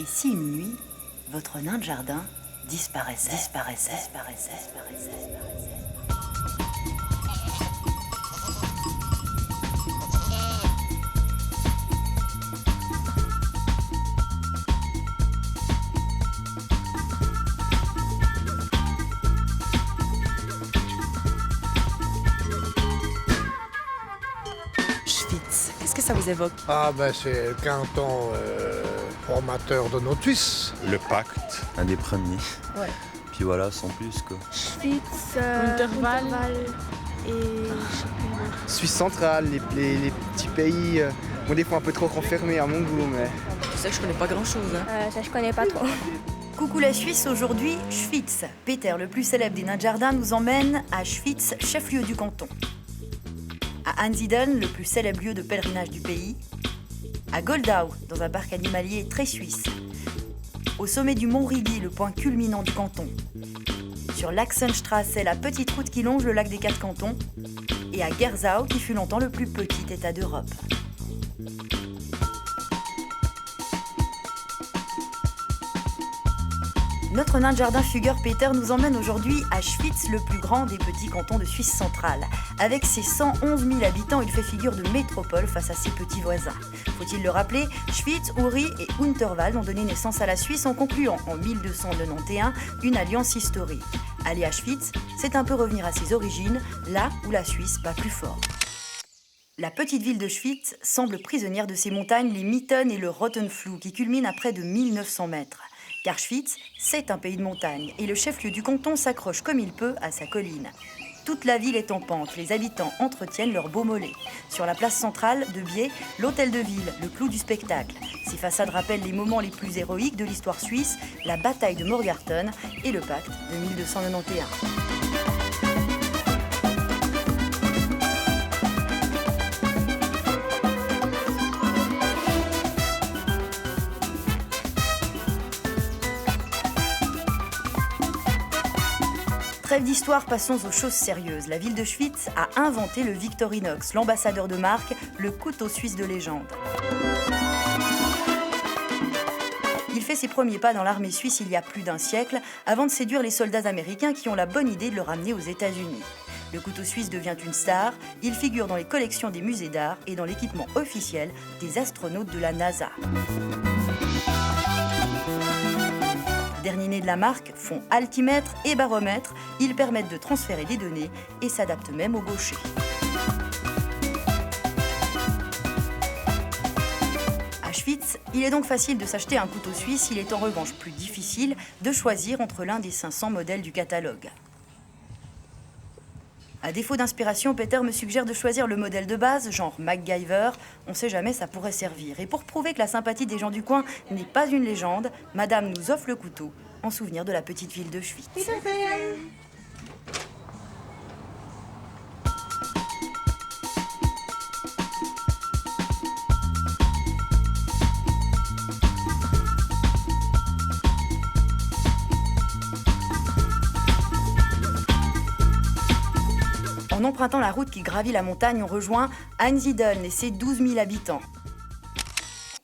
Et si une nuit, votre nain de jardin disparaissait. Schwytz, qu'est-ce que ça vous évoque? Ah ben c'est le canton formateur de notre Suisse. Le pacte, un des premiers. Ouais. Puis voilà, sans plus quoi. Schwytz, Unterwald. et Suisse centrale, les petits pays, bon, des fois un peu trop renfermés à mon goût, mais... C'est ça que je connais pas grand-chose. Hein. ça je connais pas trop. Coucou la Suisse, aujourd'hui, Schwytz. Peter, le plus célèbre des nains de jardin, nous emmène à Schwytz, chef-lieu du canton. À Einsiedeln, le plus célèbre lieu de pèlerinage du pays. À Goldau, dans un parc animalier très suisse. Au sommet du mont Rigi, le point culminant du canton. Sur l'Axenstrasse, la petite route qui longe le lac des Quatre Cantons. Et à Gersau, qui fut longtemps le plus petit État d'Europe. Notre nain de jardin fugueur Peter nous emmène aujourd'hui à Schwytz, le plus grand des petits cantons de Suisse centrale. Avec ses 111 000 habitants, il fait figure de métropole face à ses petits voisins. Faut-il le rappeler, Schwytz, Uri et Unterwald ont donné naissance à la Suisse en concluant en 1291 une alliance historique. Aller à Schwytz, c'est un peu revenir à ses origines, là où la Suisse bat plus fort. La petite ville de Schwytz semble prisonnière de ses montagnes, les Mitten et le Rottenfluh, qui culminent à près de 1900 mètres. Car Schwytz, c'est un pays de montagne et le chef-lieu du canton s'accroche comme il peut à sa colline. Toute la ville est en pente, les habitants entretiennent leurs beaux mollets. Sur la place centrale de Bié, l'hôtel de ville, le clou du spectacle. Ses façades rappellent les moments les plus héroïques de l'histoire suisse, la bataille de Morgarten et le pacte de 1291. Trêve d'histoire, passons aux choses sérieuses. La ville de Schwytz a inventé le Victorinox, l'ambassadeur de marque, le couteau suisse de légende. Il fait ses premiers pas dans l'armée suisse il y a plus d'un siècle, avant de séduire les soldats américains qui ont la bonne idée de le ramener aux États-Unis. Le couteau suisse devient une star, il figure dans les collections des musées d'art et dans l'équipement officiel des astronautes de la NASA. Derniers nés de la marque font altimètre et baromètre. Ils permettent de transférer des données et s'adaptent même au gaucher. À Schwytz, il est donc facile de s'acheter un couteau suisse. Il est en revanche plus difficile de choisir entre l'un des 500 modèles du catalogue. À défaut d'inspiration, Peter me suggère de choisir le modèle de base, genre MacGyver. On sait jamais, ça pourrait servir. Et pour prouver que la sympathie des gens du coin n'est pas une légende, Madame nous offre le couteau en souvenir de la petite ville de Schwytz. En empruntant la route qui gravit la montagne, on rejoint Einsiedeln et ses 12 000 habitants.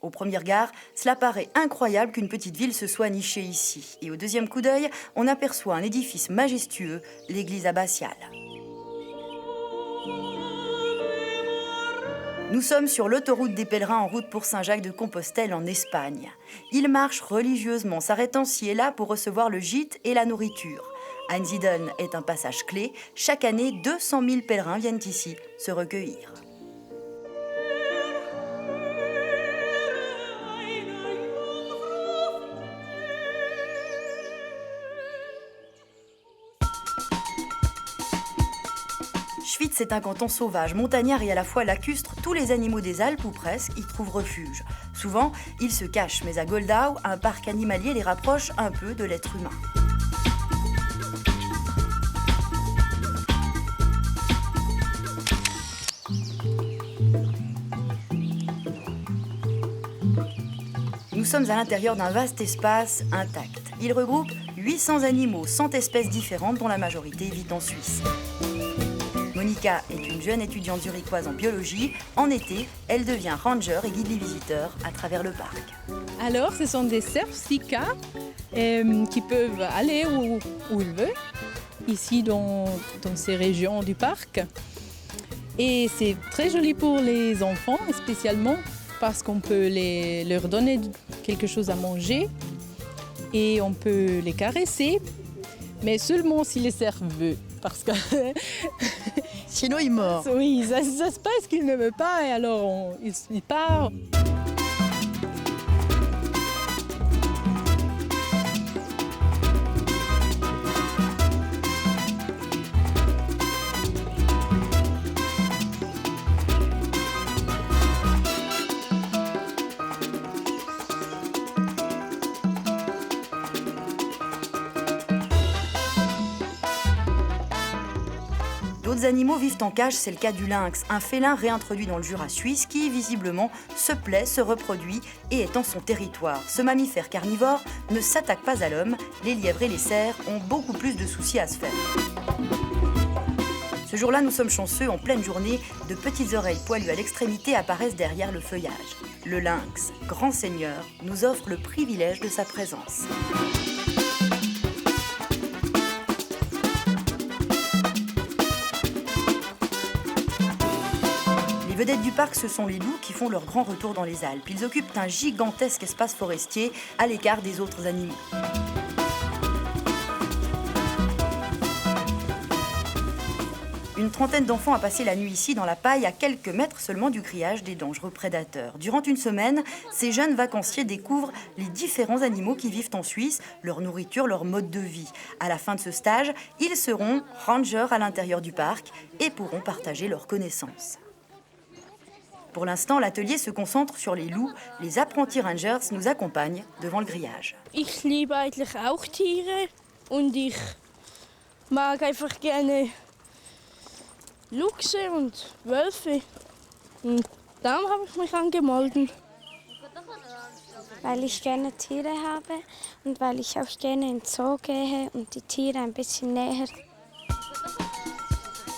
Au premier regard, cela paraît incroyable qu'une petite ville se soit nichée ici. Et au deuxième coup d'œil, on aperçoit un édifice majestueux, l'église abbatiale. Nous sommes sur l'autoroute des pèlerins en route pour Saint-Jacques-de-Compostelle en Espagne. Ils marchent religieusement, s'arrêtant ci et là pour recevoir le gîte et la nourriture. Einsiedeln est un passage clé. Chaque année, 200 000 pèlerins viennent ici se recueillir. Schwytz est un canton sauvage, montagnard et à la fois lacustre. Tous les animaux des Alpes, ou presque, y trouvent refuge. Souvent, ils se cachent, mais à Goldau, un parc animalier les rapproche un peu de l'être humain. Nous sommes à l'intérieur d'un vaste espace intact. Il regroupe 800 animaux, 100 espèces différentes dont la majorité vit en Suisse. Monica est une une jeune étudiante zurichoise en biologie. En été, elle devient ranger et guide les visiteurs à travers le parc. Alors, ce sont des cerfs Sika qui peuvent aller où ils veulent, ici dans ces régions du parc. Et c'est très joli pour les enfants, spécialement parce qu'on peut leur donner quelque chose à manger et on peut les caresser, mais seulement si les cerfs veulent, parce que Sinon, il mord. oui, ça se passe qu'ils ne veulent pas et alors ils partent. D'autres animaux vivent en cage, c'est le cas du lynx, un félin réintroduit dans le Jura suisse qui, visiblement, se plaît, se reproduit et étend son territoire. Ce mammifère carnivore ne s'attaque pas à l'homme, les lièvres et les cerfs ont beaucoup plus de soucis à se faire. Ce jour-là, nous sommes chanceux, en pleine journée, de petites oreilles poilues à l'extrémité apparaissent derrière le feuillage. Le lynx, grand seigneur, nous offre le privilège de sa présence. Les vedettes du parc, ce sont les loups qui font leur grand retour dans les Alpes. Ils occupent un gigantesque espace forestier à l'écart des autres animaux. Une trentaine d'enfants a passé la nuit ici dans la paille, à quelques mètres seulement du grillage des dangereux prédateurs. Durant une semaine, ces jeunes vacanciers découvrent les différents animaux qui vivent en Suisse, leur nourriture, leur mode de vie. À la fin de ce stage, ils seront rangers à l'intérieur du parc et pourront partager leurs connaissances. Pour l'instant, l'atelier se concentre sur les loups. Les apprentis rangers nous accompagnent devant le grillage. Ich liebe eigentlich auch Tiere und ich mag einfach gerne Luchse und Wölfe. Und darum habe ich mich angemeldet. Weil ich gerne Tiere habe und weil ich auch gerne in den Zoo gehe und die Tiere ein bisschen näher.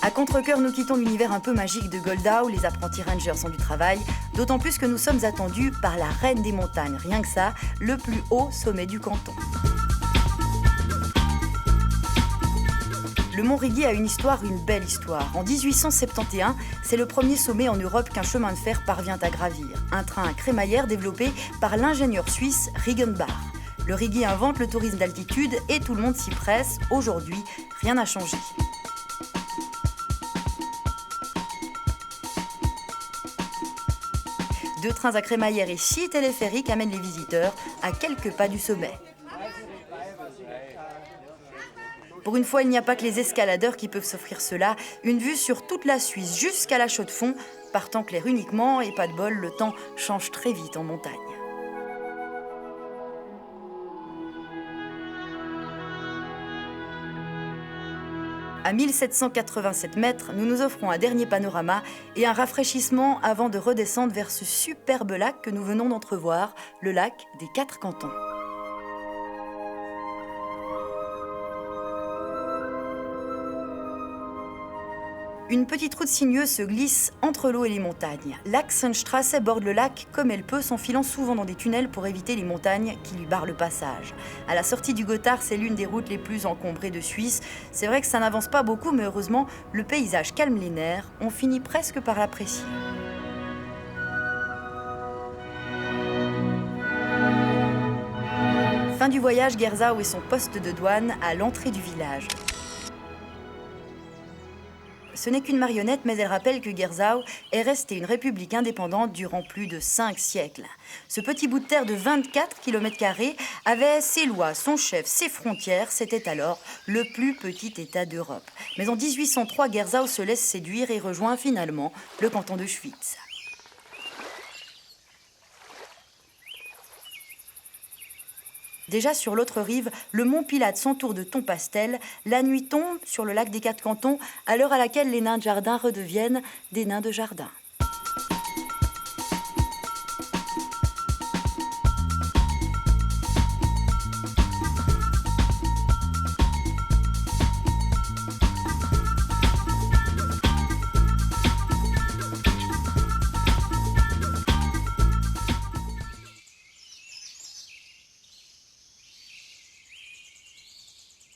À contre-cœur, nous quittons l'univers un peu magique de Goldau. Les apprentis rangers sont du travail, d'autant plus que nous sommes attendus par la reine des montagnes. Rien que ça, le plus haut sommet du canton. Le Mont Rigi a une histoire, une belle histoire. En 1871, c'est le premier sommet en Europe qu'un chemin de fer parvient à gravir. Un train à crémaillère développé par l'ingénieur suisse Riggenbach. Le Rigi invente le tourisme d'altitude et tout le monde s'y presse. Aujourd'hui, rien n'a changé. Deux trains à crémaillère et 6 téléphériques amènent les visiteurs à quelques pas du sommet. Pour une fois, il n'y a pas que les escaladeurs qui peuvent s'offrir cela. Une vue sur toute la Suisse jusqu'à la Chaux-de-Fonds, partant clair uniquement et pas de bol, le temps change très vite en montagne. À 1787 mètres, nous nous offrons un dernier panorama et un rafraîchissement avant de redescendre vers ce superbe lac que nous venons d'entrevoir, le lac des 4 cantons. Une petite route sinueuse se glisse entre l'eau et les montagnes. L'Achsenstrasse borde le lac comme elle peut, s'enfilant souvent dans des tunnels pour éviter les montagnes qui lui barrent le passage. À la sortie du Gothard, c'est l'une des routes les plus encombrées de Suisse. C'est vrai que ça n'avance pas beaucoup, mais heureusement, le paysage calme les nerfs. On finit presque par l'apprécier. Fin du voyage, Gersau et son poste de douane à l'entrée du village. Ce n'est qu'une marionnette, mais elle rappelle que Gersau est restée une république indépendante durant plus de 5 siècles. Ce petit bout de terre de 24 km² avait ses lois, son chef, ses frontières. C'était alors le plus petit État d'Europe. Mais en 1803, Gersau se laisse séduire et rejoint finalement le canton de Schwyz. Déjà sur l'autre rive, le mont Pilate s'entoure de tons pastels. La nuit tombe sur le lac des 4 cantons, à l'heure à laquelle les nains de jardin redeviennent des nains de jardin.